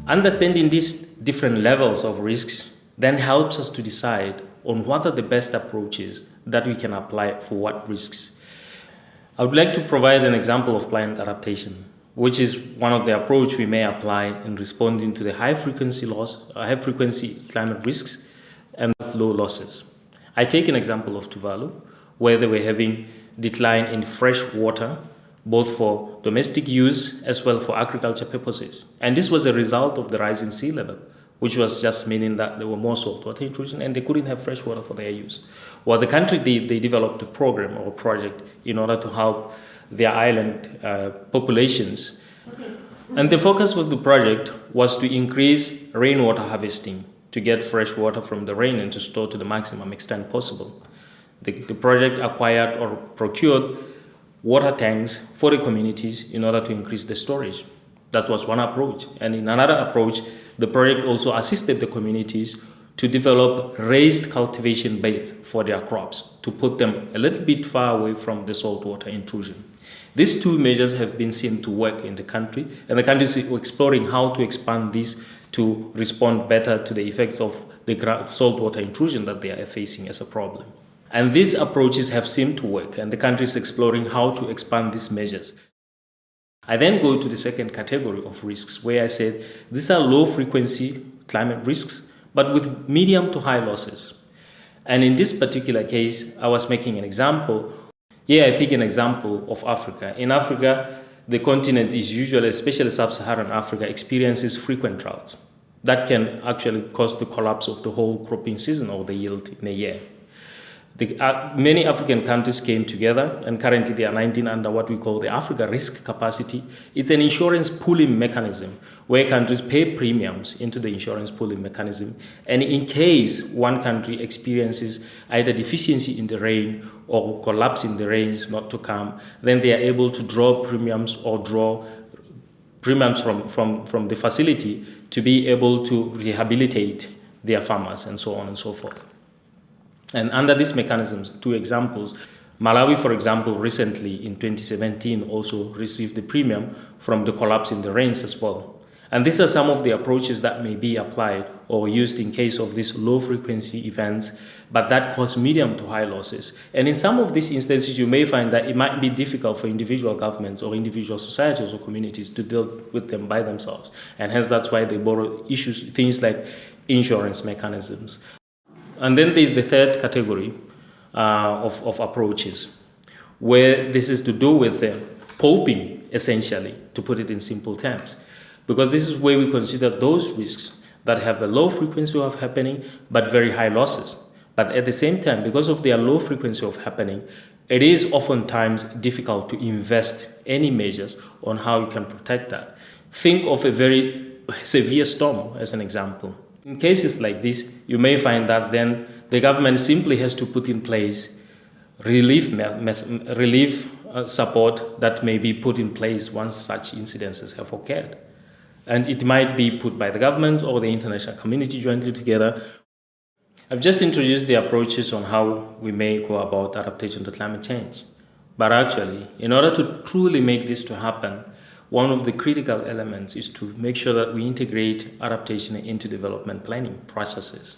Understanding these different levels of risks then helps us to decide on what are the best approaches that we can apply for what risks. I would like to provide an example of climate adaptation, which is one of the approach we may apply in responding to the high frequency climate risks and low losses. I take an example of Tuvalu, where they were having decline in fresh water, both for domestic use as well for agriculture purposes. And this was a result of the rising sea level, which was just meaning that there were more saltwater intrusion and they couldn't have fresh water for their use. Well, the country, they developed a program or a project in order to help their island populations. And the focus of the project was to increase rainwater harvesting, to get fresh water from the rain and to store to the maximum extent possible. The project acquired or procured water tanks for the communities in order to increase the storage. That was one approach. And in another approach, the project also assisted the communities to develop raised cultivation beds for their crops, to put them a little bit far away from the saltwater intrusion. These two measures have been seen to work in the country, and the country is exploring how to expand this to respond better to the effects of the saltwater intrusion that they are facing as a problem. And these approaches have seemed to work, and the country is exploring how to expand these measures. I then go to the second category of risks, where I said these are low-frequency climate risks, but with medium to high losses. And in this particular case, I was making an example. Here I pick an example of Africa. In Africa, the continent is usually, especially sub-Saharan Africa, experiences frequent droughts. That can actually cause the collapse of the whole cropping season or the yield in a year. Many African countries came together, and currently there are 19 under what we call the Africa Risk Capacity. It's an insurance pooling mechanism where countries pay premiums into the insurance pooling mechanism. And in case one country experiences either deficiency in the rain or collapse in the rains not to come, then they are able to draw premiums or draw premiums from the facility to be able to rehabilitate their farmers and so on and so forth. And under these mechanisms, two examples, Malawi, for example, recently in 2017 also received the premium from the collapse in the rains as well. And these are some of the approaches that may be applied or used in case of these low-frequency events, but that cause medium to high losses. And in some of these instances, you may find that it might be difficult for individual governments or individual societies or communities to deal with them by themselves. And hence, that's why they borrow things like insurance mechanisms. And then there's the third category of approaches, where this is to do with coping, essentially, to put it in simple terms. Because this is where we consider those risks that have a low frequency of happening, but very high losses. But at the same time, because of their low frequency of happening, it is oftentimes difficult to invest any measures on how you can protect that. Think of a very severe storm as an example. In cases like this, you may find that then the government simply has to put in place relief support that may be put in place once such incidences have occurred. And it might be put by the government or the international community jointly together. I've just introduced the approaches on how we may go about adaptation to climate change. But actually, in order to truly make this to happen, one of the critical elements is to make sure that we integrate adaptation into development planning processes.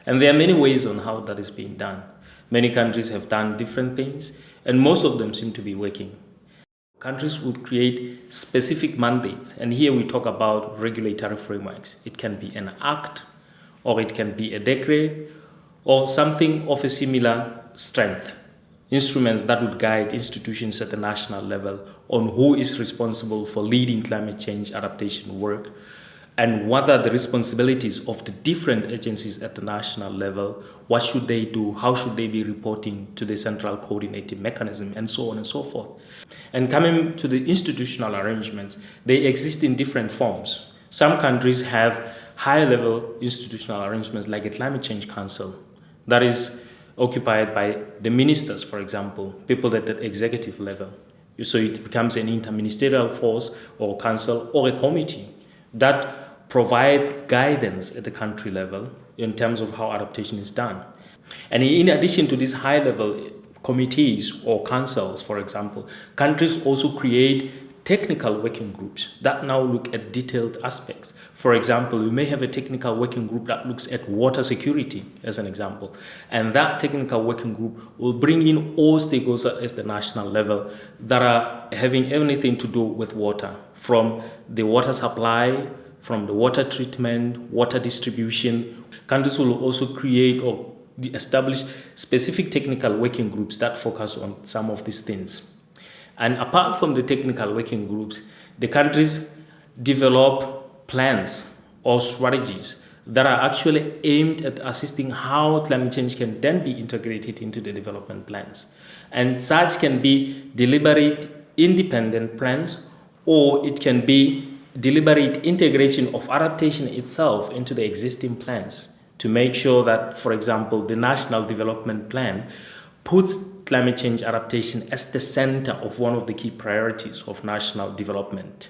And there are many ways on how that is being done. Many countries have done different things, and most of them seem to be working. Countries would create specific mandates, and here we talk about regulatory frameworks. It can be an act, or it can be a decree, or something of a similar strength. Instruments that would guide institutions at the national level on who is responsible for leading climate change adaptation work and what are the responsibilities of the different agencies at the national level, what should they do, how should they be reporting to the central coordinating mechanism, and so on and so forth. And coming to the institutional arrangements, they exist in different forms. Some countries have high-level institutional arrangements like a climate change council that is occupied by the ministers, for example, people at the executive level. So it becomes an interministerial force or council or a committee that provides guidance at the country level in terms of how adaptation is done. And in addition to these high-level committees or councils, for example, countries also create technical working groups that now look at detailed aspects. For example, we may have a technical working group that looks at water security, as an example. And that technical working group will bring in all stakeholders at the national level that are having anything to do with water, from the water supply, from the water treatment, water distribution. Countries will also create or establish specific technical working groups that focus on some of these things. And apart from the technical working groups, the countries develop plans or strategies that are actually aimed at assisting how climate change can then be integrated into the development plans. And such can be deliberate, independent plans, or it can be deliberate integration of adaptation itself into the existing plans to make sure that, for example, the National Development Plan puts climate change adaptation as the center of one of the key priorities of national development.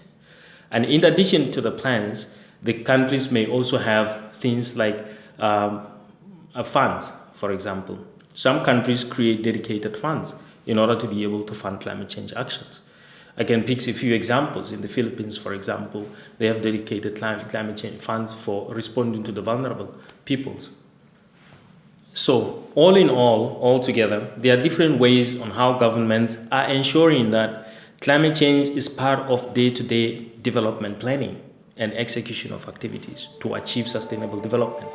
And in addition to the plans, the countries may also have things like funds, for example. Some countries create dedicated funds in order to be able to fund climate change actions. I can pick a few examples. In the Philippines, for example, they have dedicated climate change funds for responding to the vulnerable peoples. So, all in all, altogether, there are different ways on how governments are ensuring that climate change is part of day-to-day development planning and execution of activities to achieve sustainable development.